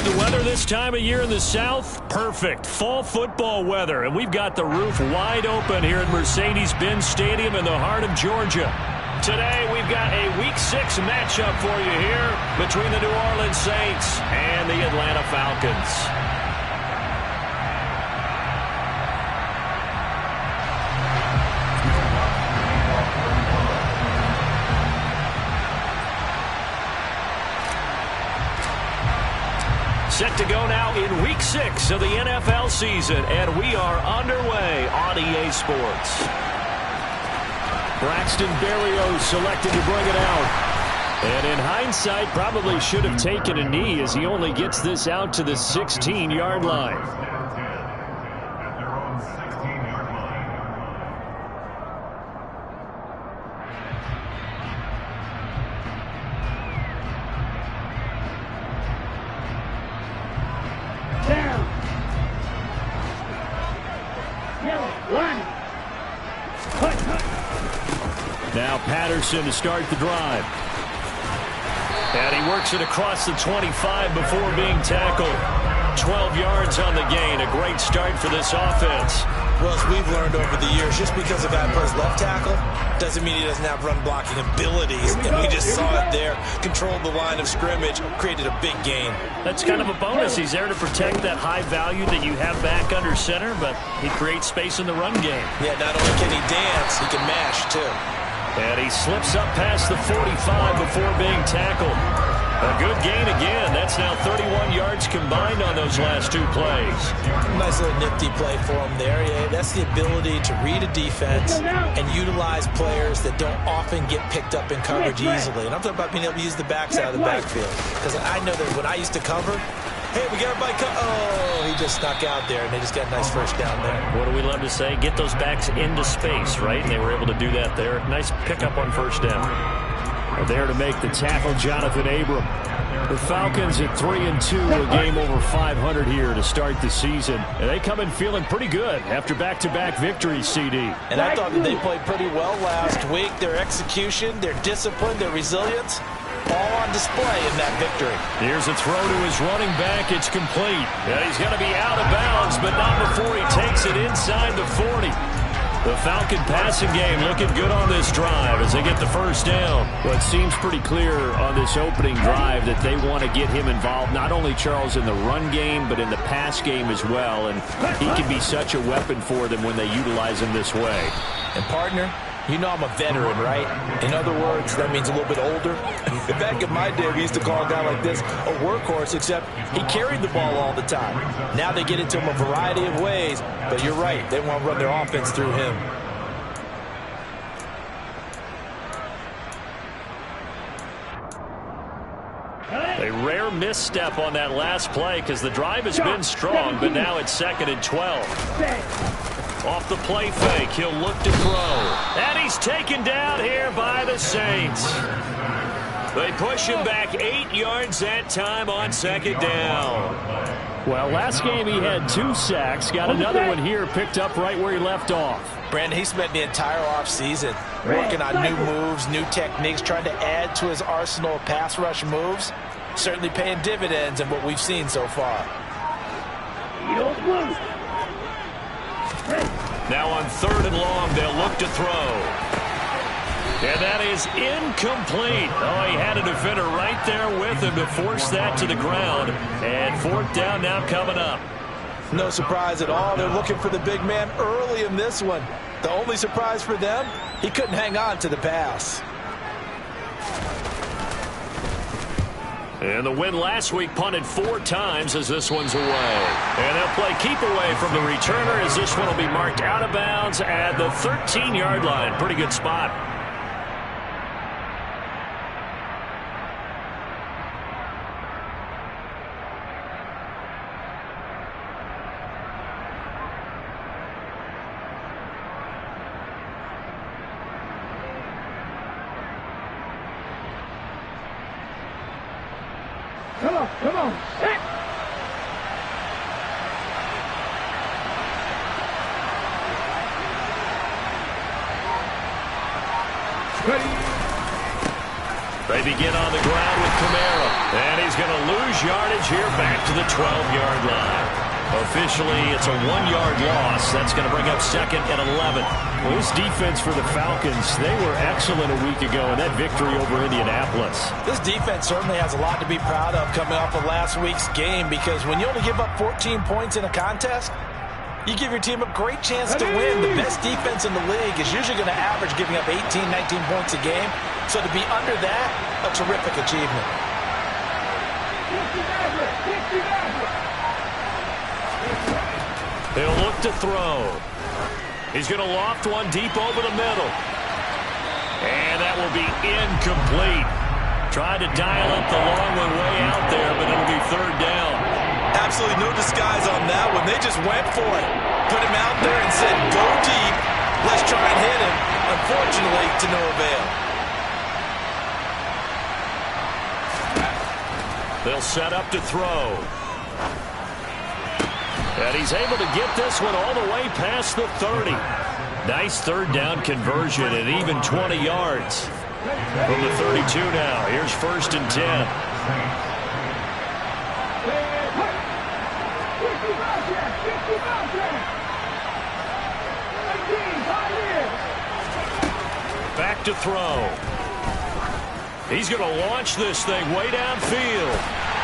The weather this time of year in the South, perfect. Fall football weather, and we've got the roof wide open here at Mercedes-Benz Stadium in the heart of Georgia. Today, we've got a Week 6 matchup for you here between the New Orleans Saints and the Atlanta Falcons. Set to go now in Week 6 of the NFL season, and we are underway on EA Sports. Braxton Berrios selected to bring it out. And in hindsight, probably should have taken a knee as he only gets this out to the 16-yard line. Now Patterson to start the drive. And he works it across the 25 before being tackled. 12 yards on the gain. A great start for this offense. Well, as we've learned over the years, just because a guy plays left tackle doesn't mean he doesn't have run blocking abilities. And we just saw it there. Controlled the line of scrimmage, created a big gain. That's kind of a bonus. He's there to protect that high value that you have back under center, but he creates space in the run game. Yeah, not only can he dance, he can mash, too. And he slips up past the 45 before being tackled. A good gain again. That's now 31 yards combined on those last two plays. Nice little nifty play for him there. Yeah, that's the ability to read a defense and utilize players that don't often get picked up in coverage easily. And I'm talking about being able to use the backside of the backfield. Because I know that when I used to cover, hey, we got everybody oh, he just snuck out there, and they just got a nice first down there. What do we love to say? Get those backs into space, right? And they were able to do that there. Nice pickup on first down. There to make the tackle, Jonathan Abram. The Falcons at 3-2, a game over 500 here to start the season. And they come in feeling pretty good after back-to-back victories, CD. And I thought that they played pretty well last week. Their execution, their discipline, their resilience, all on display in that victory. Here's a throw to his running back. It's complete. Yeah, he's going to be out of bounds, but not before he takes it inside the 40. The Falcon passing game looking good on this drive as they get the first down. Well, it seems pretty clear on this opening drive that they want to get him involved, not only, Charles, in the run game, but in the pass game as well. And he can be such a weapon for them when they utilize him this way. And, partner, you know I'm a veteran, right? In other words, that means a little bit older. Back in my day, we used to call a guy like this a workhorse, except he carried the ball all the time. Now they get it to him a variety of ways, but you're right. They want to run their offense through him. A rare misstep on that last play because the drive has been strong, but now it's 2nd and 12. Off the play fake, he'll look to throw. And he's taken down here by the Saints. They push him back 8 yards that time on 2nd down. Well, last game he had 2 sacks. Got another one here picked up right where he left off. Brandon, he spent the entire offseason working on new moves, new techniques, trying to add to his arsenal of pass rush moves. Certainly paying dividends in what we've seen so far. Now on 3rd and long, they'll look to throw. And that is incomplete. Oh, he had a defender right there with him to force that to the ground. And 4th down now coming up. No surprise at all. They're looking for the big man early in this one. The only surprise for them, he couldn't hang on to the pass. And the win last week punted 4 times as this one's away. And they'll play keep away from the returner as this one will be marked out of bounds at the 13-yard line. Pretty good spot. Come on. Set. Ready. They begin on the ground with Kamara. And he's going to lose yardage here back to the 12-yard line. Officially, it's a 1-yard loss. That's going to bring up second and 11. Well, this defense for the Falcons, they were excellent a week ago in that victory over Indianapolis. This defense certainly has a lot to be proud of coming off of last week's game, because when you only give up 14 points in a contest, you give your team a great chance to win. The best defense in the league is usually going to average giving up 18, 19 points a game. So to be under that, a terrific achievement. He'll look to throw. He's going to loft one deep over the middle. And that will be incomplete. Tried to dial up the long one way out there, but it'll be third down. Absolutely no disguise on that one. They just went for it. Put him out there and said, go deep. Let's try and hit him. Unfortunately, to no avail. They'll set up to throw. And he's able to get this one all the way past the 30. Nice third down conversion at even 20 yards. From the 32 now. Here's first and 10. Back to throw. He's going to launch this thing way downfield.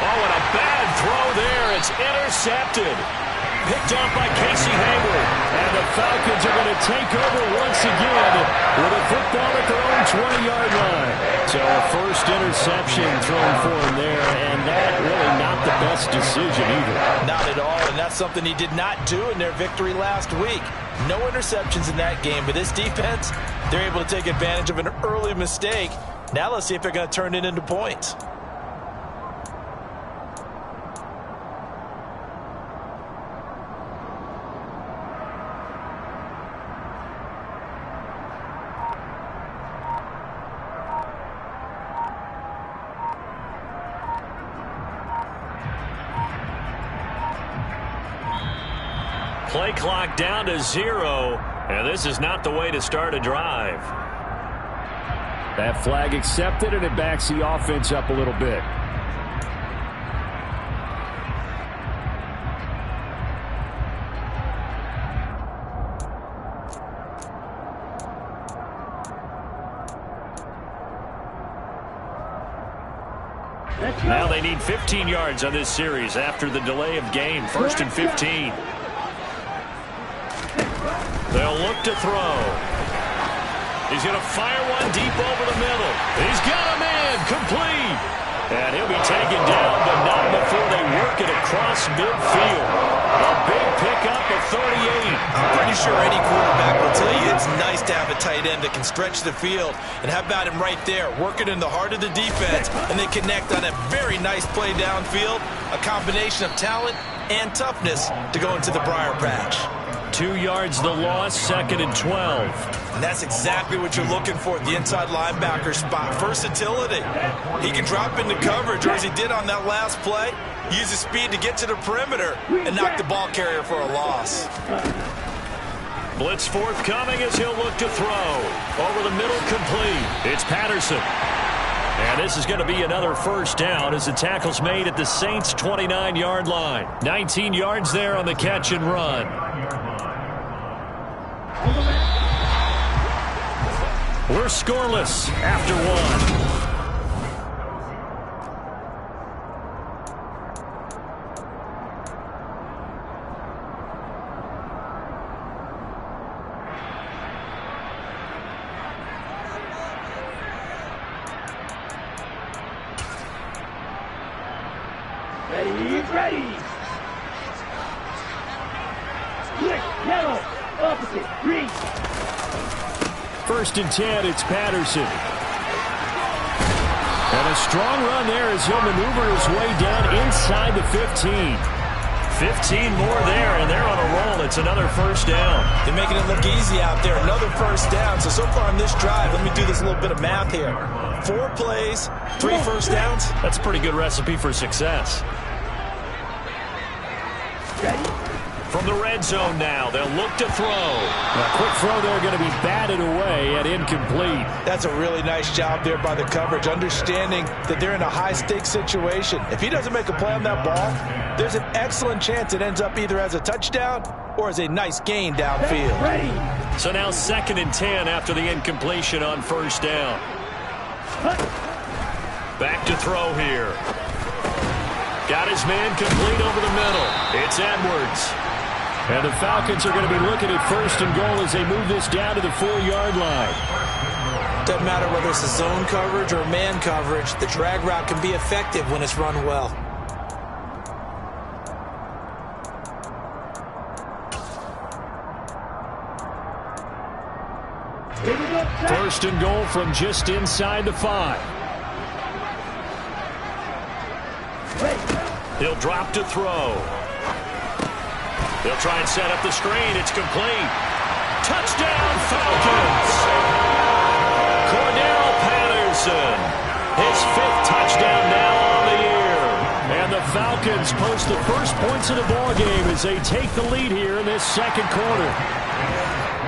Oh, and a bad throw there. It's intercepted. Picked off by Casey Hayward. And the Falcons are going to take over once again with a football at their own 20-yard line. So a first interception thrown for him there, and that really not the best decision either. Not at all, and that's something he did not do in their victory last week. No interceptions in that game, but this defense, they're able to take advantage of an early mistake. Now let's see if they're going to turn it into points. Play clock down to 0, and this is not the way to start a drive. That flag accepted, and it backs the offense up a little bit. Now they need 15 yards on this series after the delay of game. First and 15. They'll look to throw. He's going to fire one deep over the middle. He's got a man complete. And he'll be taken down, but not before they work it across midfield. A big pickup of 38. I'm pretty sure any quarterback will tell you it's nice to have a tight end that can stretch the field. And how about him right there, working in the heart of the defense, and they connect on a very nice play downfield. A combination of talent and toughness to go into the briar patch. 2 yards the loss, second and 12. And that's exactly what you're looking for at the inside linebacker spot. Versatility. He can drop into coverage, or as he did on that last play, use his speed to get to the perimeter and knock the ball carrier for a loss. Blitz forthcoming as he'll look to throw. Over the middle, complete. It's Patterson. And this is going to be another first down as the tackle's made at the Saints' 29-yard line. 19 yards there on the catch and run. We're scoreless after one. Ready. Quick, yellow, opposite, green. First and 10, it's Patterson. And a strong run there as he'll maneuver his way down inside the 15. 15 more there, and they're on a roll. It's another first down. They're making it look easy out there. Another first down. So far on this drive, let me do this little bit of math here. 4 plays, 3 first downs. That's a pretty good recipe for success. From the red zone now, they'll look to throw. A quick throw there, going to be batted away and incomplete. That's a really nice job there by the coverage, understanding that they're in a high-stakes situation. If he doesn't make a play on that ball, there's an excellent chance it ends up either as a touchdown or as a nice gain downfield. So now 2nd and 10 after the incompletion on 1st down. Back to throw here. Got his man complete over the middle. It's Edwards. And the Falcons are going to be looking at 1st and goal as they move this down to the 4-yard line. Doesn't matter whether it's a zone coverage or man coverage, the drag route can be effective when it's run well. First and goal from just inside the 5. He'll drop to throw. They'll try and set up the screen. It's complete. Touchdown, Falcons! Cordell Patterson. His 5th touchdown now on the year. And the Falcons post the first points of the ball game as they take the lead here in this 2nd quarter.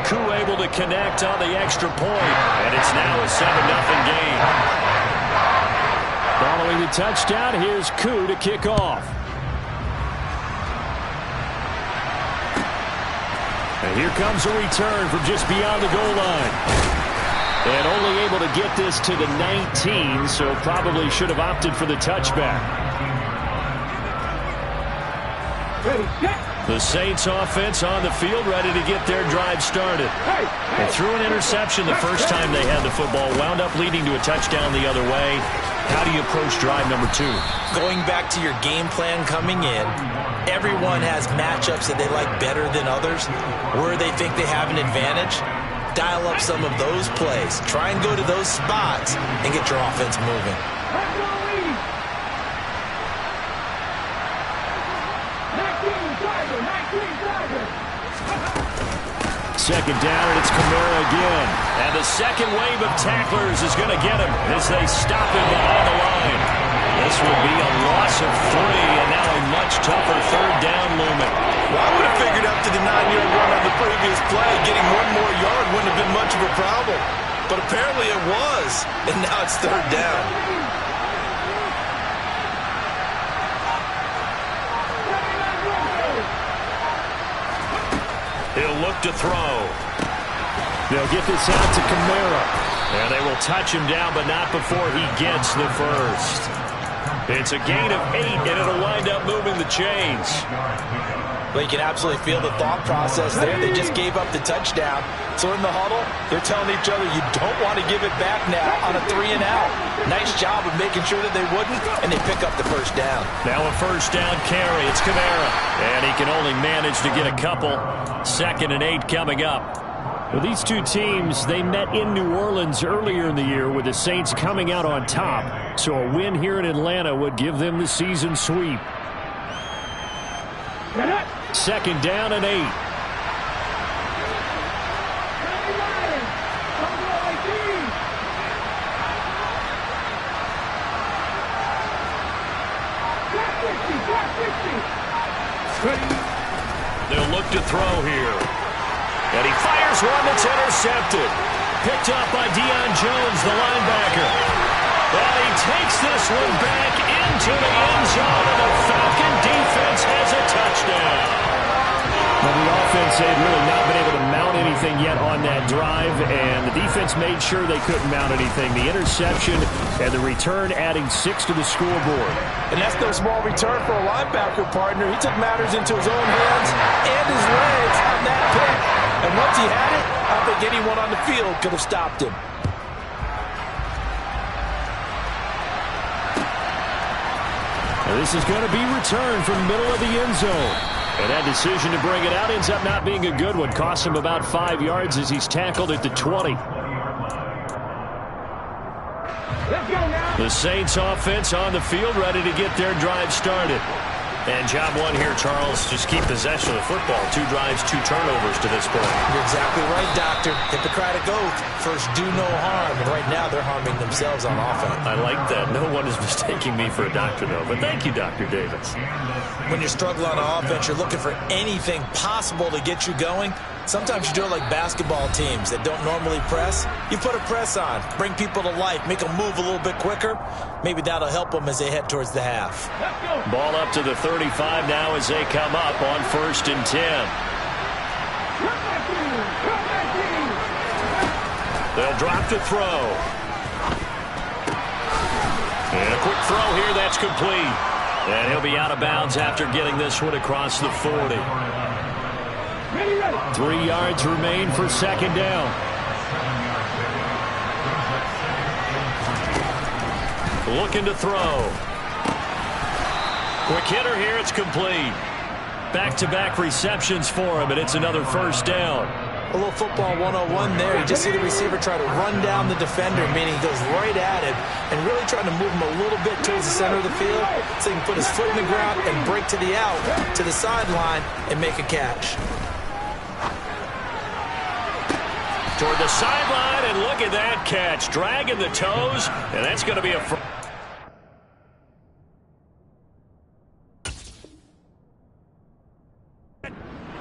Koo able to connect on the extra point, and it's now a 7-0 game. Following the touchdown, here's Koo to kick off. And here comes a return from just beyond the goal line. And only able to get this to the 19, so probably should have opted for the touchback. The Saints offense on the field, ready to get their drive started. They threw an interception the first time they had the football, wound up leading to a touchdown the other way. How do you approach drive number 2? Going back to your game plan coming in, everyone has matchups that they like better than others, where they think they have an advantage. Dial up some of those plays. Try and go to those spots and get your offense moving. 2nd down, and it's Kamara again. And the second wave of tacklers is going to get him as they stop him behind the line. This would be a loss of 3, and now a much tougher 3rd down looming. Well, I would have figured after the 9-yard run on the previous play, getting 1 more yard wouldn't have been much of a problem. But apparently it was, and now it's 3rd down. He'll look to throw. They'll get this out to Kamara. And they will touch him down, but not before he gets the first. It's a gain of 8, and it'll wind up moving the chains. Well, you can absolutely feel the thought process there. They just gave up the touchdown. So in the huddle, they're telling each other, you don't want to give it back now on a 3-and-out. Nice job of making sure that they wouldn't, and they pick up the first down. Now a 1st down carry. It's Kamara. And he can only manage to get a couple. 2nd and 8 coming up. Well, these two teams, they met in New Orleans earlier in the year with the Saints coming out on top. So a win here in Atlanta would give them the season sweep. 2nd down and 8. They'll look to throw here. And he fires one that's intercepted. Picked up by Deion Jones, the linebacker. And he takes this one back into the end zone, and the Falcon defense has a touchdown. Well, the offense had really not been able to mount anything yet on that drive, and the defense made sure they couldn't mount anything. The interception and the return adding 6 to the scoreboard. And that's no small return for a linebacker partner. He took matters into his own hands and his legs on that pick. And once he had it, I don't think anyone on the field could have stopped him. Now this is going to be returned from the middle of the end zone. And that decision to bring it out ends up not being a good one. Costs him about 5 yards as he's tackled at the 20. The Saints offense on the field, ready to get their drive started. And job one here, Charles, just keep possession of the football. 2 drives, 2 turnovers to this point. You're exactly right, Doctor. Hippocratic oath. First, do no harm. And right now, they're harming themselves on offense. I like that. No one is mistaking me for a doctor, though. But thank you, Dr. Davis. When you struggle on offense, you're looking for anything possible to get you going. Sometimes you do it like basketball teams that don't normally press. You put a press on, bring people to life, make them move a little bit quicker. Maybe that'll help them as they head towards the half. Ball up to the 35 now as they come up on 1st and 10. They'll drop to throw. And a quick throw here, that's complete. And he'll be out of bounds after getting this one across the 40. 3 yards remain for 2nd down. Looking to throw. Quick hitter here, it's complete. Back-to-back receptions for him, and it's another 1st down. A little football 101 there. You just see the receiver try to run down the defender, meaning he goes right at him and really trying to move him a little bit towards the center of the field so he can put his foot in the ground and break to the out, to the sideline, and make a catch. Toward the sideline, and look at that catch. Dragging the toes, and that's going to be a...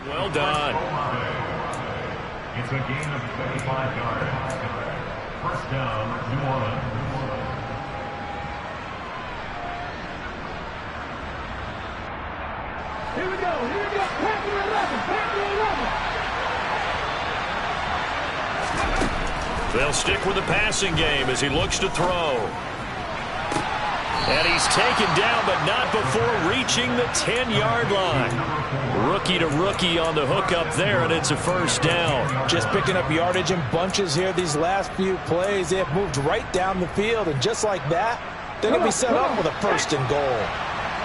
Well done. It's a gain of 35 yards. 1st down, New Orleans. Here we go. Pass to 11. They'll stick with the passing game as he looks to throw. And he's taken down, but not before reaching the 10-yard line. Rookie to rookie on the hook up there, and it's a 1st down. Just picking up yardage in bunches here these last few plays. They have moved right down the field, and just like that, they're going to be set up with a 1st and goal.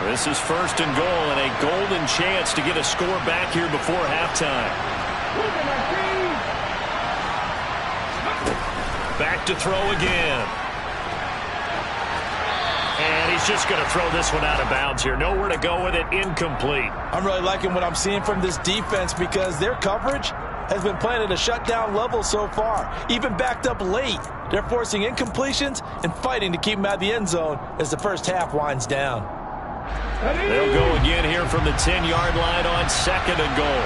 This is 1st and goal, and a golden chance to get a score back here before halftime. Back to throw again. And he's just going to throw this one out of bounds here. Nowhere to go with it. Incomplete. I'm really liking what I'm seeing from this defense because their coverage has been playing at a shutdown level so far. Even backed up late. They're forcing incompletions and fighting to keep them out of the end zone as the first half winds down. They'll go again here from the 10-yard line on 2nd and goal.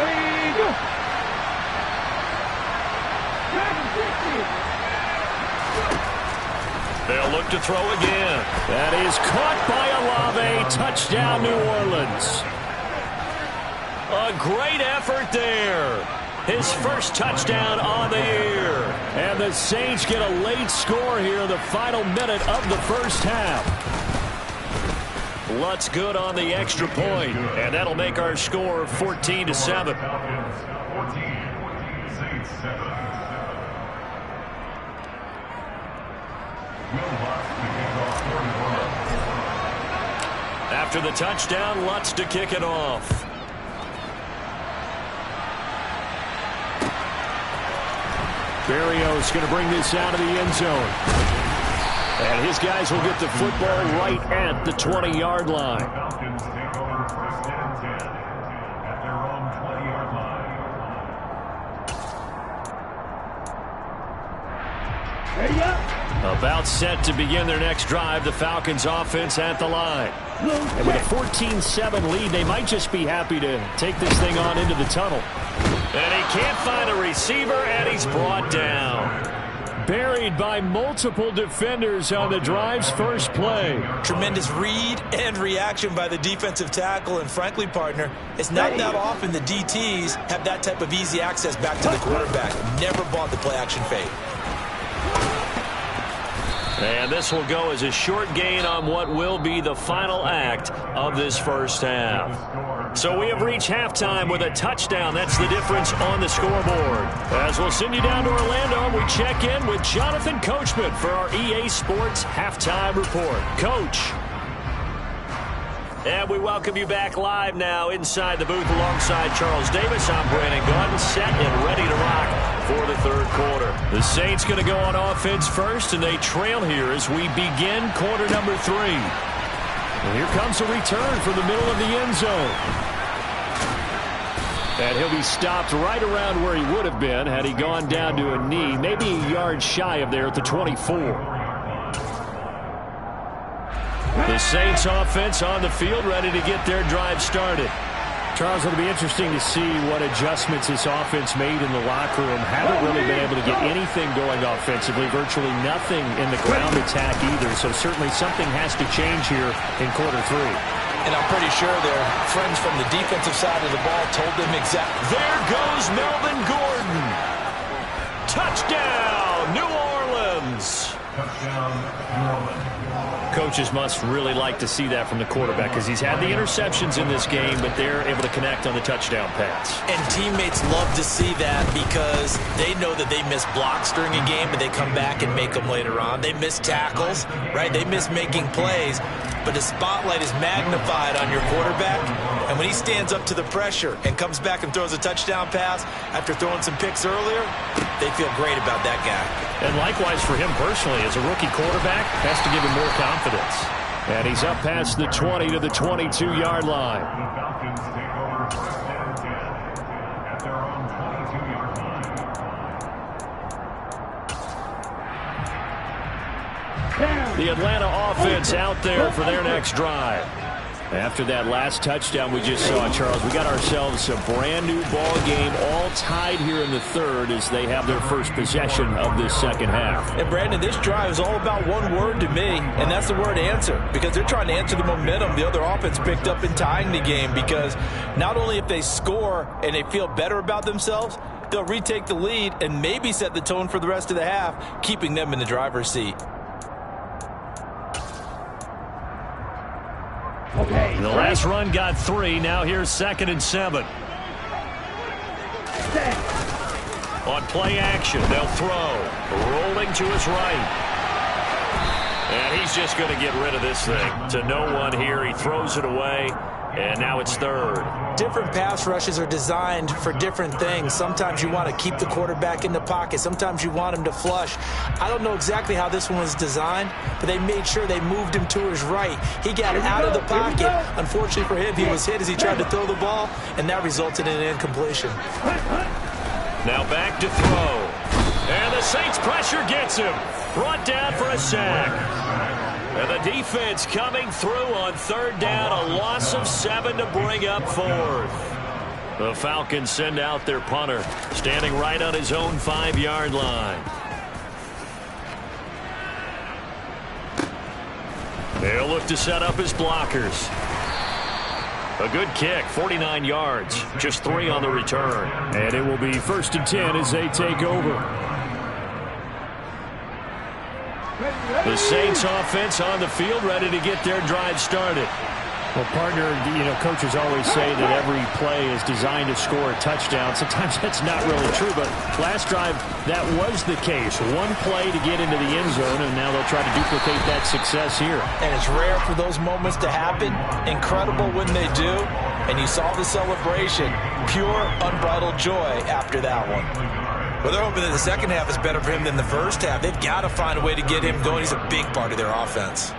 Ready, go. They'll look to throw again. That is caught by Olave. Touchdown, New Orleans. A great effort there. His 1st touchdown on the year. And the Saints get a late score here in the final minute of the 1st half. Lutz good on the extra point, and that'll make our score 14-7. After the touchdown, Lutz to kick it off. Berrios going to bring this out of the end zone. And his guys will get the football right at the 20-yard line. Falcons take over 1st and 10 at their own 20-yard line. Ready up. About set to begin their next drive, the Falcons offense at the line. And with a 14-7 lead, they might just be happy to take this thing on into the tunnel. And he can't find a receiver, and he's brought down. Buried by multiple defenders on the drive's first play. Tremendous read and reaction by the defensive tackle. And frankly, partner, it's not that often the DTs have that type of easy access back to the quarterback. Never bought the play-action fake. And this will go as a short gain on what will be the final act of this 1st half. So we have reached halftime with a touchdown. That's the difference on the scoreboard. As we'll send you down to Orlando, we check in with Jonathan Coachman for our EA Sports Halftime Report. Coach. And we welcome you back live now inside the booth alongside Charles Davis. I'm Brandon Gunn, set and ready to rock for the 3rd quarter. The Saints going to go on offense first, and they trail here as we begin quarter number 3. And here comes a return from the middle of the end zone. And he'll be stopped right around where he would have been had he gone down to a knee, maybe a yard shy of there at the 24. The Saints offense on the field, ready to get their drive started. Charles, it'll be interesting to see what adjustments this offense made in the locker room. Haven't really been able to get anything going offensively, virtually nothing in the ground attack either. So certainly something has to change here in quarter three. And I'm pretty sure their friends from the defensive side of the ball told them exactly. There goes Melvin Gordon. Touchdown, New Orleans. Touchdown, New Orleans. Coaches must really like to see that from the quarterback because he's had the interceptions in this game, but they're able to connect on the touchdown pass. And teammates love to see that because they know that they miss blocks during a game, but they come back and make them later on. They miss tackles, right? They miss making plays, but the spotlight is magnified on your quarterback, and when he stands up to the pressure and comes back and throws a touchdown pass after throwing some picks earlier, they feel great about that guy. And likewise for him personally, as a rookie quarterback, has to give him more confidence. And he's up past the 20 to the 22-yard line. The Falcons take over first and 10 at their own 22-yard line. The Atlanta offense out there for their next drive. After that last touchdown we just saw, Charles, we got ourselves a brand new ball game, all tied here in the third as they have their first possession of this second half. And Brandon, this drive is all about one word to me, and that's the word answer, because they're trying to answer the momentum the other offense picked up in tying the game, because not only if they score and they feel better about themselves, they'll retake the lead and maybe set the tone for the rest of the half, keeping them in the driver's seat. The last run got 3. Now here's 2nd and 7. On play action, they'll throw. Rolling to his right. And he's just going to get rid of this thing. To no one here. He throws it away. And now it's 3rd. Different pass rushes are designed for different things. Sometimes you want to keep the quarterback in the pocket. Sometimes you want him to flush. I don't know exactly how this one was designed, but they made sure they moved him to his right. He got out of the pocket. Unfortunately for him, he was hit as he tried to throw the ball, and that resulted in an incompletion. Now back to throw. And the Saints pressure gets him. Brought down for a sack. And the defense coming through on 3rd down. A loss of 7 to bring up 4th. The Falcons send out their punter, standing right on his own 5-yard line. They'll look to set up his blockers. A good kick, 49 yards, just 3 on the return. And it will be 1st and 10 as they take over. The Saints offense on the field, ready to get their drive started. Well, partner, coaches always say that every play is designed to score a touchdown. Sometimes that's not really true, but last drive, that was the case. One play to get into the end zone, and now they'll try to duplicate that success here. And it's rare for those moments to happen. Incredible when they do. And you saw the celebration. Pure, unbridled joy after that one. Well, they're hoping that the second half is better for him than the first half. They've got to find a way to get him going. He's a big part of their offense.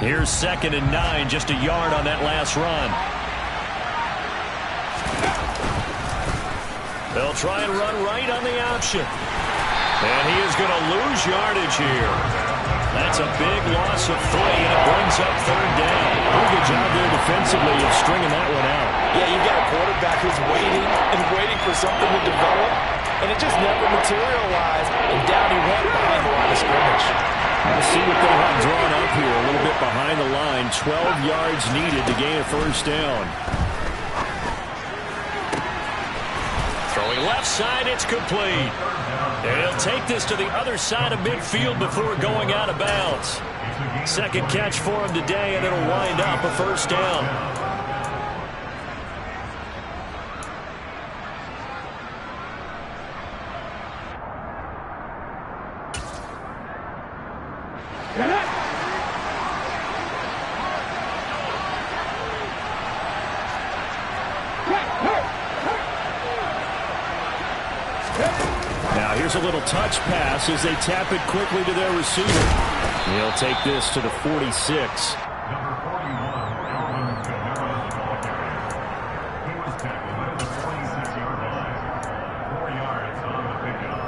Here's 2nd and 9, just a yard on that last run. They'll try and run right on the option. And he is going to lose yardage here. That's a big loss of 3, and it brings up 3rd down. Pretty good job there defensively of stringing that one out. Yeah, you got a quarterback who's waiting and waiting for something to develop, and it just never materialized, and down he went behind the line of scrimmage. Let's see what they have drawn up here. A little bit behind the line. 12 yards needed to gain a 1st down. Throwing left side, it's complete. And he'll take this to the other side of midfield before going out of bounds. 2nd catch for him today, and it'll wind up a 1st down. Here's a little touch pass as they tap it quickly to their receiver. He'll take this to the 46. Number 41, Alvin Kamara's ball carrier. He was tackled at the 46-yard line. 4 yards on the pickup.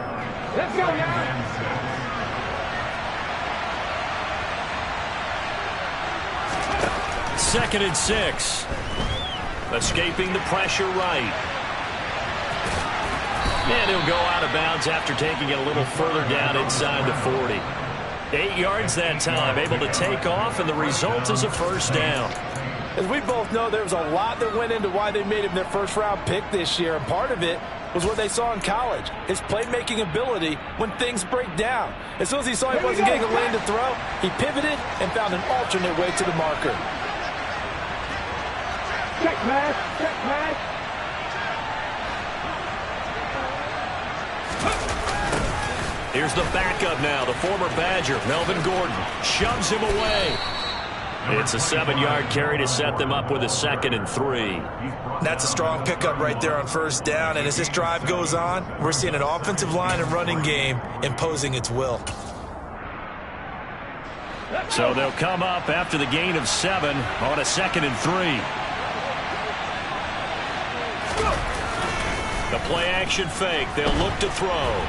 Let's go, Second guys. and 6. Second and 6. Escaping the pressure right. And he'll go out of bounds after taking it a little further down inside the 40. 8 yards that time, able to take off, and the result is a first down. As we both know, there was a lot that went into why they made him their first-round pick this year, and part of it was what they saw in college, his playmaking ability when things break down. As soon as he saw he wasn't getting a lane to throw, he pivoted and found an alternate way to the marker. Check pass. Check pass. Here's the backup now, the former Badger, Melvin Gordon, shoves him away. It's a 7-yard carry to set them up with a 2nd and 3. That's a strong pickup right there on first down, and as this drive goes on, we're seeing an offensive line and running game imposing its will. So they'll come up after the gain of 7 on a 2nd and 3. The play-action fake. They'll look to throw.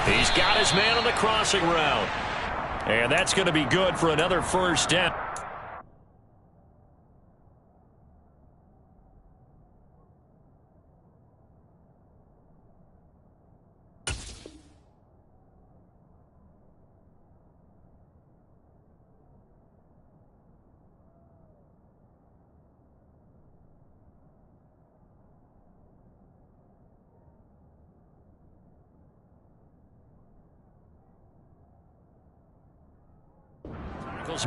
He's got his man on the crossing route. And that's going to be good for another first down.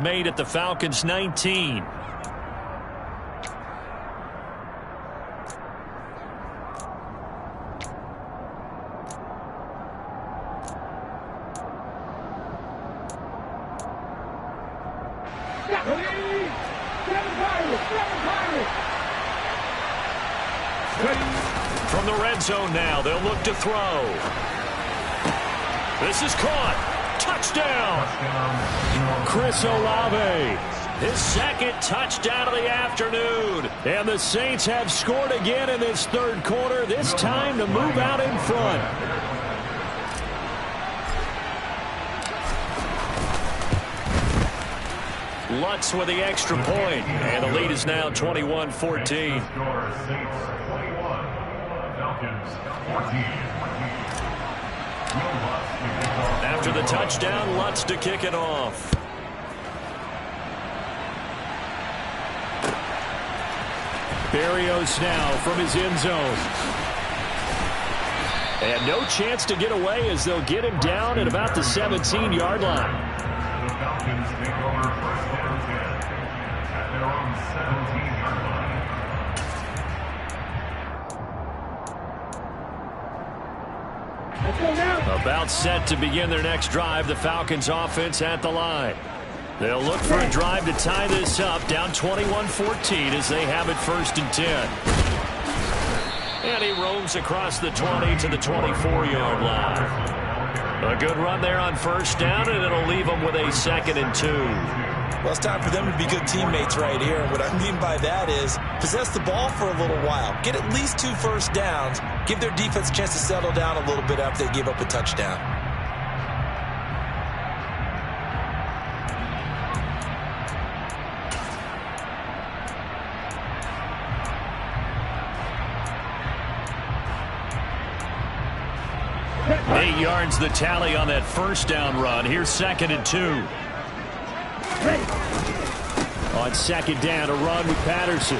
Made at the Falcons 19. From the red zone now, they'll look to throw. This is caught. Touchdown! Chris Olave, his second touchdown of the afternoon. And the Saints have scored again in this third quarter, this time to move out in front. Lutz with the extra point, and the lead is now 21-14. Score Saints 21, Falcons 14. After the touchdown, Lutz to kick it off. Berrios now from his end zone. And no chance to get away as they'll get him down at about the 17-yard line. The Falcons take over first down 10 at their own 17-yard line. Let's go now. About set to begin their next drive, the Falcons offense at the line. They'll look for a drive to tie this up, down 21-14 as they have it 1st and 10. And he roams across the 20 to the 24-yard line. A good run there on first down, and it'll leave them with a 2nd and 2. Well, it's time for them to be good teammates right here. And what I mean by that is possess the ball for a little while. Get at least 2 first downs. Give their defense a chance to settle down a little bit after they give up a touchdown. Eight yards the tally on that first down run. Here's 2nd and 2. On 2nd down, a run with Patterson.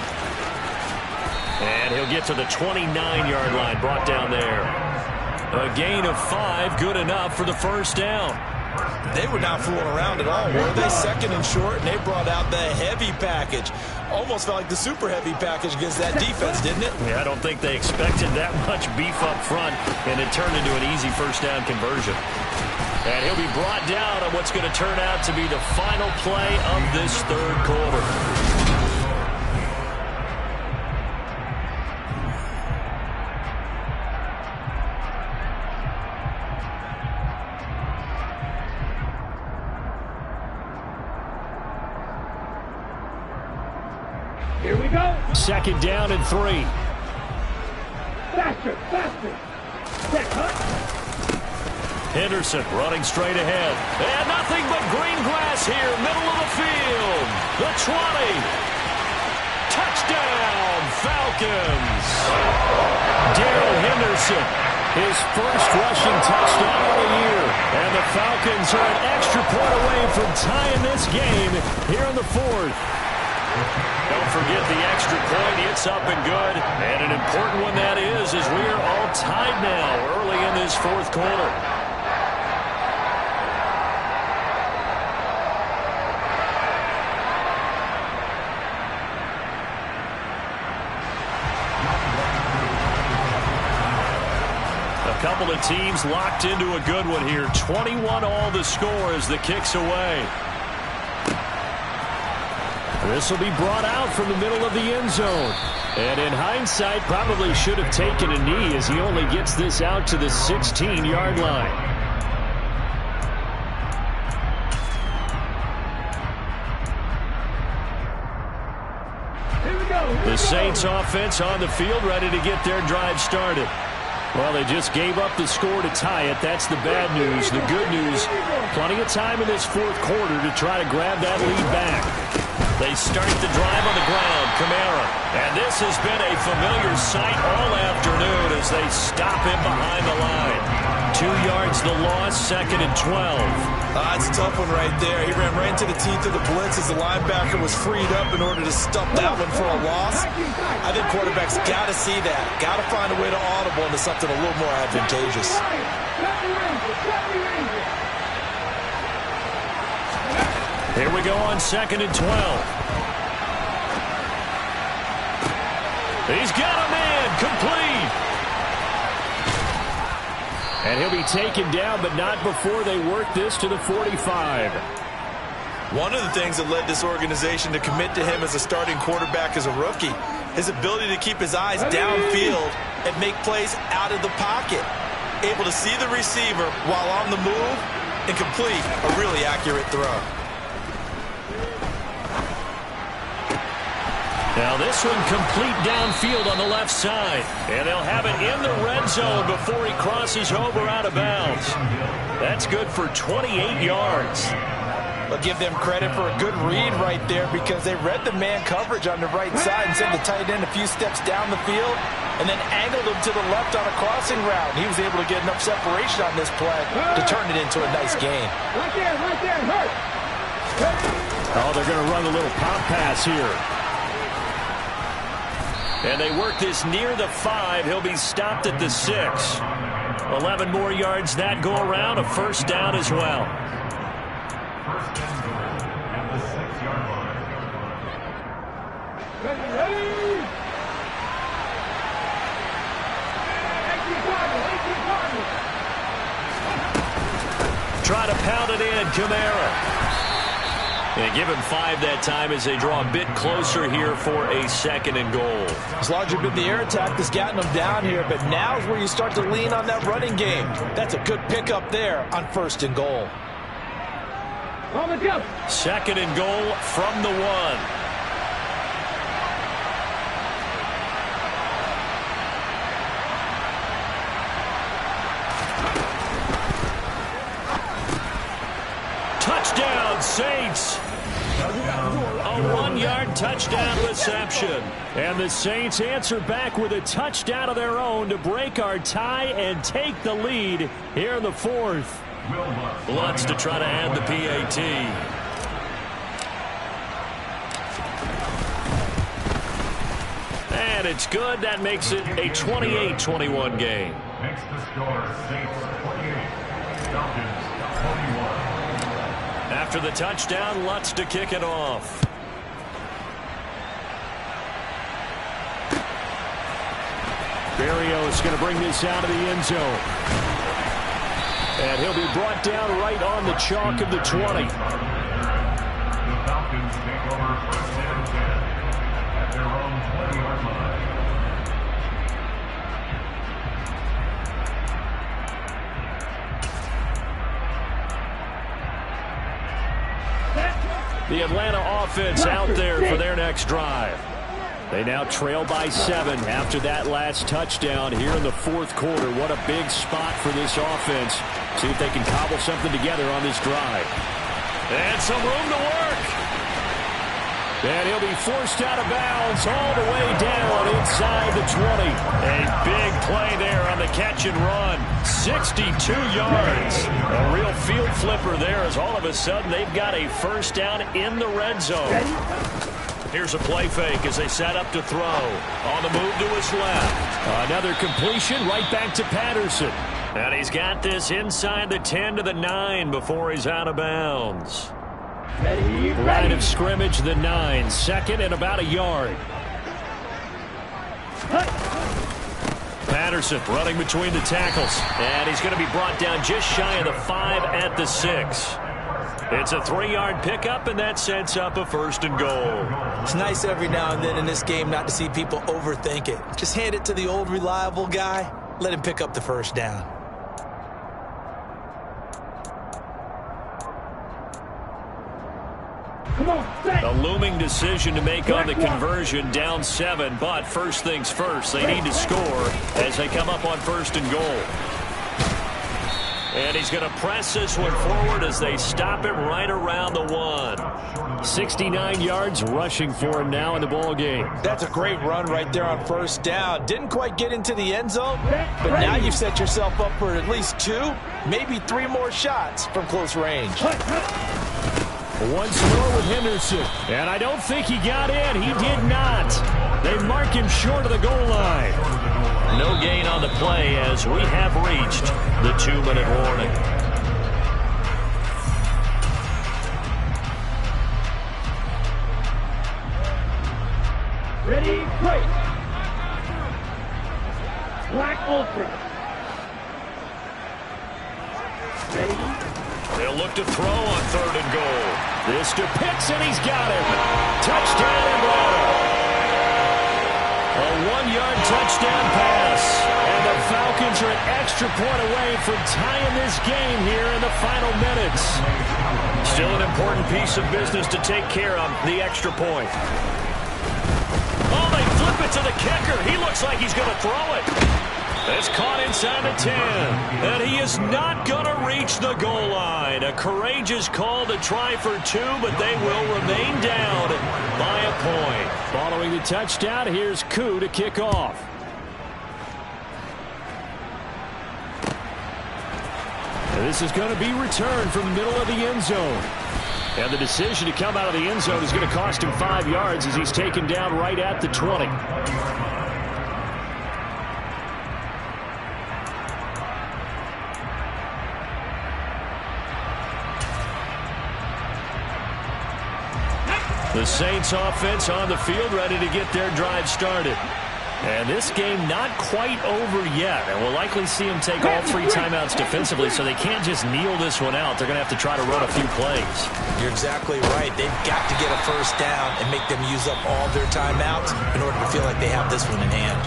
And he'll get to the 29-yard line, brought down there. A gain of 5, good enough for the first down. They were not fooling around at all, were they? 2nd and short, and they brought out the heavy package. Almost felt like the super heavy package against that defense, didn't it? Yeah, I don't think they expected that much beef up front, and it turned into an easy first down conversion. And he'll be brought down on what's going to turn out to be the final play of this third quarter. Here we go. Second down and 3. Faster, faster. Set, cut. Henderson running straight ahead. And nothing but green grass here, middle of the field. The 20. Touchdown, Falcons. Darrell Henderson, his first rushing touchdown of the year. And the Falcons are an extra point away from tying this game here in the 4th. Don't forget the extra point. It's up and good. And an important one that is, as we are all tied now early in this 4th quarter. A couple of teams locked into a good one here. 21 all the score as the kick's away. This will be brought out from the middle of the end zone. And in hindsight, probably should have taken a knee as he only gets this out to the 16-yard line. Here we go. The Saints offense on the field, ready to get their drive started. Well, they just gave up the score to tie it. That's the bad news. The good news, plenty of time in this 4th quarter to try to grab that lead back. They start the drive on the ground, Kamara. And this has been a familiar sight all afternoon as they stop him behind the line. 2 yards the loss, 2nd and 12. It's a tough one right there. He ran right into the teeth of the blitz as the linebacker was freed up in order to stop that one for a loss. I think quarterbacks got to see that. Got to find a way to audible into something a little more advantageous. Here we go on 2nd and 12. He's got a man, complete. And he'll be taken down, but not before they work this to the 45. One of the things that led this organization to commit to him as a starting quarterback as a rookie, his ability to keep his eyes downfield and make plays out of the pocket. Able to see the receiver while on the move and complete a really accurate throw. Now this one complete downfield on the left side. And they'll have it in the red zone before he crosses over out of bounds. That's good for 28 yards. I'll give them credit for a good read right there because they read the man coverage on the right side and sent the tight end a few steps down the field and then angled him to the left on a crossing route. He was able to get enough separation on this play to turn it into a nice gain. Right there, hurt. Oh, they're going to run a little pop pass here. And they work this near the 5. He'll be stopped at the 6. 11 more yards that go around. A first down as well. First and goal at the 6-yard line. Ready. 18 Try to pound it in, Kamara. And give him 5 that time as they draw a bit closer here for a 2nd and goal. It's largely been the air attack that's gotten them down here, but now is where you start to lean on that running game. That's a good pickup there on 1st and goal. On the jump. 2nd and goal from the 1. Touchdown, Saints. A 1-yard touchdown reception. And the Saints answer back with a touchdown of their own to break our tie and take the lead here in the 4th. Lutz to try to add the PAT. And it's good. That makes it a 28-21 game. Makes the score Saints 28, Falcons 21. After the touchdown, Lutz to kick it off. Barrio is going to bring this out of the end zone. And he'll be brought down right on the chalk of the 20. The Falcons take over first and 10 at their own 20-yard line. The Atlanta offense out there for their next drive. They now trail by 7 after that last touchdown here in the fourth quarter. What a big spot for this offense. See if they can cobble something together on this drive. And some room to work. And he'll be forced out of bounds all the way down inside the 20. A big play there on the catch and run. 62 yards. A real field flipper there as all of a sudden they've got a first down in the red zone. Here's a play fake as they set up to throw. On the move to his left. Another completion right back to Patterson. And he's got this inside the 10 to the 9 before he's out of bounds. Line of scrimmage, the 9. Second and about a yard. Patterson running between the tackles. And he's going to be brought down just shy of the 5 at the 6. It's a 3-yard pickup, and that sets up a first and goal. It's nice every now and then in this game not to see people overthink it. Just hand it to the old reliable guy. Let him pick up the first down. A looming decision to make on the conversion, down 7, but first things first, they need to score as they come up on first and goal. And he's going to press this one forward as they stop him right around the 1. 69 yards rushing for him now in the ball game. That's a great run right there on first down. Didn't quite get into the end zone, but now you've set yourself up for at least 2, maybe 3 more shots from close range. Once more with Henderson. And I don't think he got in. He did not. They mark him short of the goal line. No gain on the play as we have reached the 2-minute warning. Ready, break. Black open. Ready. They'll look to throw on third and goal. This to Pitts, and he's got him. Touchdown Atlanta. A 1-yard touchdown pass. And the Falcons are an extra point away from tying this game here in the final minutes. Still an important piece of business to take care of, the extra point. Oh, they flip it to the kicker. He looks like he's going to throw it. It's caught inside the 10. And he is not going to reach the goal line. A courageous call to try for 2, but they will remain down by a point. Following the touchdown, here's Koo to kick off. And this is going to be returned from the middle of the end zone. And the decision to come out of the end zone is going to cost him 5 yards as he's taken down right at the 20. The Saints offense on the field ready to get their drive started. And this game not quite over yet. And we'll likely see them take all 3 timeouts defensively, so they can't just kneel this one out. They're going to have to try to run a few plays. You're exactly right. They've got to get a first down and make them use up all their timeouts in order to feel like they have this one in hand.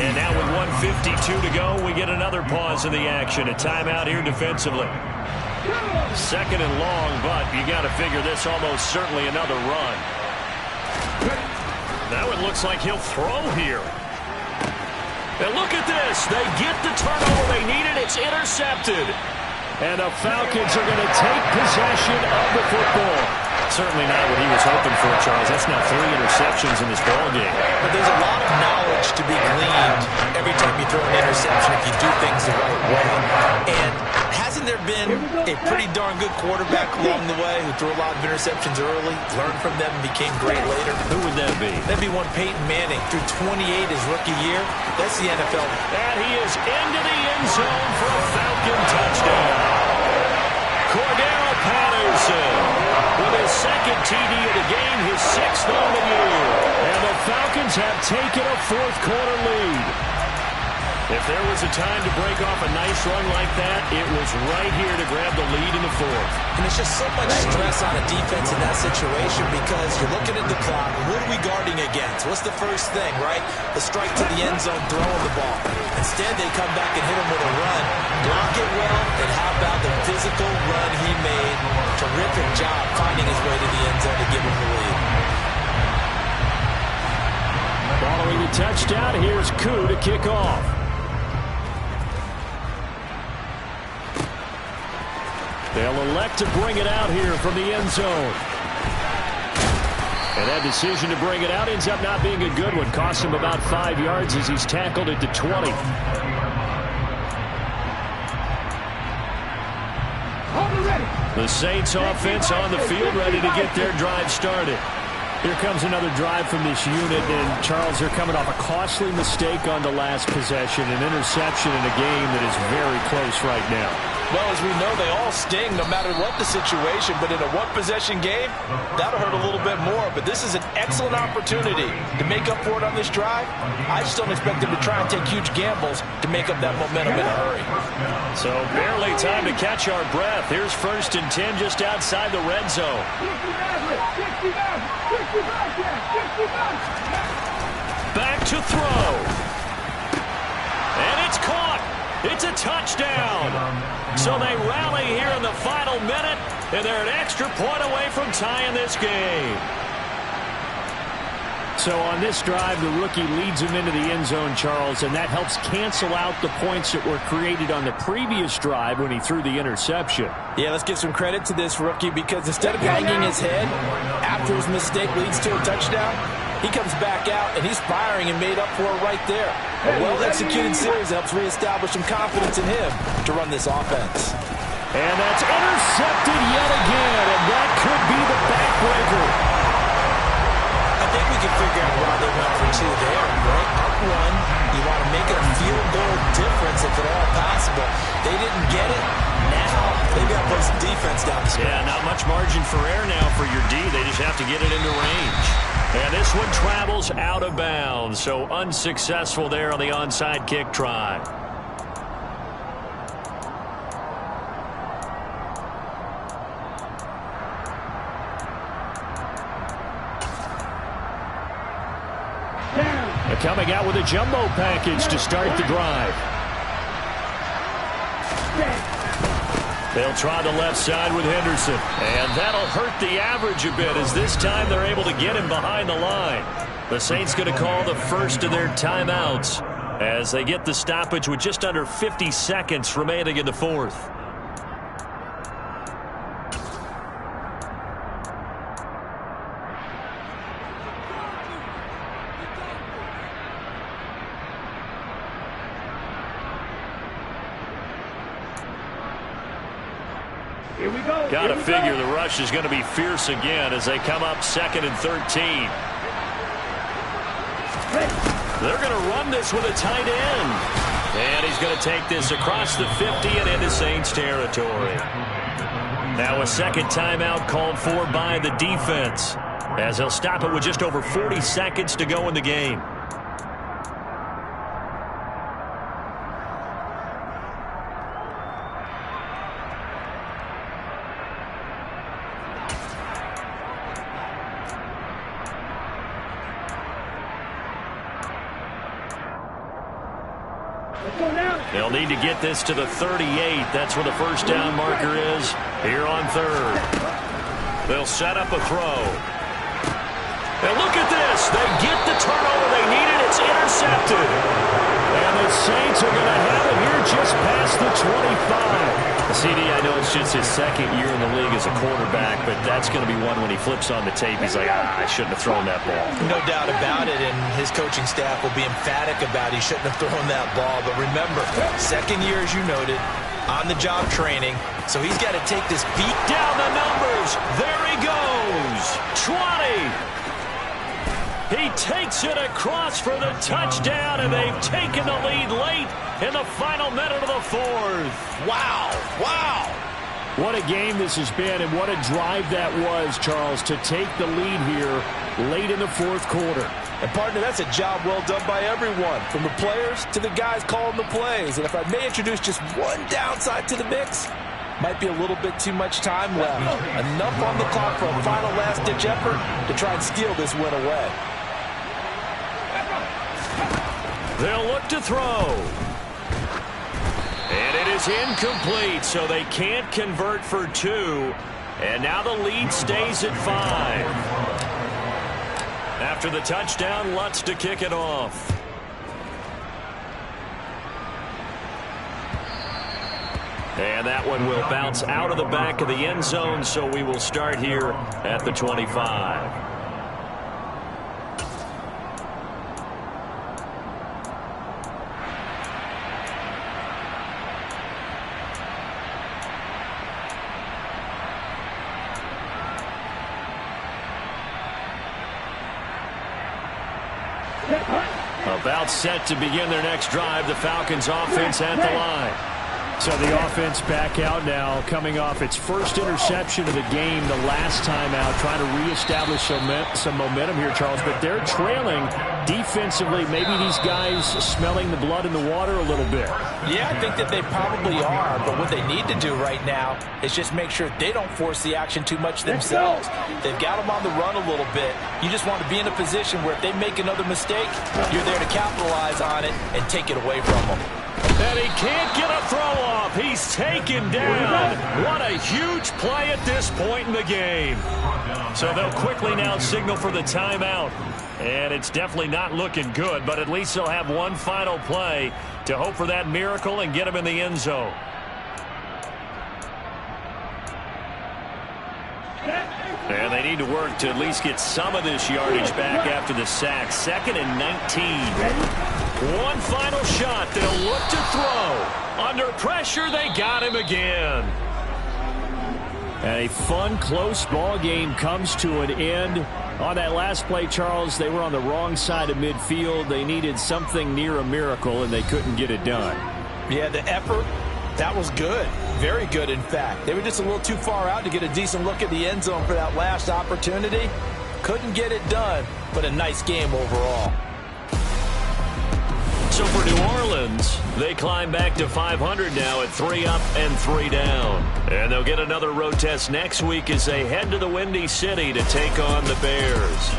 And now with 1:52 to go, we get another pause in the action. A timeout here defensively. Second and long, but you got to figure this almost certainly another run. Now it looks like he'll throw here. And look at this. They get the turnover they needed. It's intercepted. And the Falcons are going to take possession of the football. Certainly not what he was hoping for, Charles. That's now 3 interceptions in this ballgame. But there's a lot of knowledge to be gleaned every time you throw an interception if you do things the right way. And hasn't there been a pretty darn good quarterback along the way who threw a lot of interceptions early, learned from them, and became great later? Who would that be? That'd be one Peyton Manning. Threw 28 his rookie year. That's the NFL. And he is into the end zone for a Falcon touchdown. Cordero Patterson with his second TD of the game, his 6th on the year. And the Falcons have taken a fourth-quarter lead. If there was a time to break off a nice run like that, it was right here to grab the lead in the fourth. And it's just so much stress on a defense in that situation because you're looking at the clock. What are we guarding against? What's the first thing, right? The strike to the end zone, throwing the ball. Instead, they come back and hit him with a run. Block it well, and how about the physical run he made? Terrific job finding his way to the end zone to give him the lead. Following the touchdown, here's Koo to kick off. They'll elect to bring it out here from the end zone. And that decision to bring it out ends up not being a good one. Costs him about 5 yards as he's tackled at the 20. The Saints offense on the field, ready to get their drive started. Here comes another drive from this unit, and Charles, they're coming off a costly mistake on the last possession, an interception in a game that is very close right now. Well, as we know, they all sting no matter what the situation, but in a one-possession game, that'll hurt a little bit more. But this is an excellent opportunity to make up for it on this drive. I just don't expect them to try and take huge gambles to make up that momentum in a hurry. So barely time to catch our breath. Here's 1st and 10 just outside the red zone. Back to throw. And it's caught. It's a touchdown. So they rally here in the final minute, and they're an extra point away from tying this game. So on this drive, the rookie leads him into the end zone, Charles, and that helps cancel out the points that were created on the previous drive when he threw the interception. Yeah, let's give some credit to this rookie because instead of hanging his head after his mistake leads to a touchdown, he comes back out, and he's firing and made up for it right there. A well-executed series helps reestablish some confidence in him to run this offense. And that's intercepted yet again, and that could be the backbreaker. I think we can figure out why they went for 2 there, right? Up one, you want to make it a field goal difference if at all possible. They didn't get it. Now they've got to play some defense down the stretch. Yeah, not much margin for error now for your D. They just have to get it into range. And this one travels out of bounds, so unsuccessful there on the onside kick try. They're coming out with a jumbo package to start the drive. They'll try the left side with Henderson. And that'll hurt the average a bit as this time they're able to get him behind the line. The Saints going to call the first of their timeouts as they get the stoppage with just under 50 seconds remaining in the 4th. Got to figure the rush is going to be fierce again as they come up 2nd and 13. They're going to run this with a tight end. And he's going to take this across the 50 and into Saints territory. Now a second timeout called for by the defense as they'll stop it with just over 40 seconds to go in the game. They'll need to get this to the 38. That's where the first down marker is here on 3rd. They'll set up a throw. And look at this. They get the turnover they needed. It's intercepted. And the Saints are going to have it here just past the 25. CD, I know it's just his 2nd year in the league as a quarterback, but that's going to be one when he flips on the tape. He's like, I shouldn't have thrown that ball. No doubt about it, and his coaching staff will be emphatic about he shouldn't have thrown that ball. But remember, 2nd year, as you noted, on-the-job training, so he's got to take this beat. Down the numbers. There he goes. 20. He takes it across for the touchdown, and they've taken the lead late in the final minute of the 4th. Wow. Wow. What a game this has been, and what a drive that was, Charles, to take the lead here late in the 4th quarter. And, partner, that's a job well done by everyone, from the players to the guys calling the plays. And if I may introduce just one downside to the mix, might be a little bit too much time left. Enough on the clock for a final last-ditch effort to try and steal this win away. They'll look to throw. And it is incomplete, so they can't convert for 2. And now the lead stays at 5. After the touchdown, Lutz to kick it off. And that one will bounce out of the back of the end zone, so we will start here at the 25. About set to begin their next drive. The Falcons offense at the line. So the offense back out now, coming off its first interception of the game the last time out, trying to reestablish some momentum here, Charles. But they're trailing defensively. Maybe these guys smelling the blood in the water a little bit. Yeah, I think that they probably are. But what they need to do right now is just make sure they don't force the action too much themselves. They've got them on the run a little bit. You just want to be in a position where if they make another mistake, you're there to capitalize on it and take it away from them. And he can't get a throw off. He's taken down. What a huge play at this point in the game. So they'll quickly now signal for the timeout. And it's definitely not looking good, but at least they'll have one final play to hope for that miracle and get him in the end zone. And they need to work to at least get some of this yardage back after the sack. 2nd and 19. One final shot. They'll look to throw. Under pressure, they got him again. And a fun, close ball game comes to an end. On that last play, Charles, they were on the wrong side of midfield. They needed something near a miracle, and they couldn't get it done. Yeah, the effort, that was good. Very good, in fact. They were just a little too far out to get a decent look at the end zone for that last opportunity. Couldn't get it done, but a nice game overall. So for New Orleans, they climb back to 500 now at 3 up and 3 down. And they'll get another road test next week as they head to the Windy City to take on the Bears.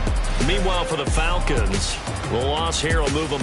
Meanwhile, for the Falcons, the loss here will move them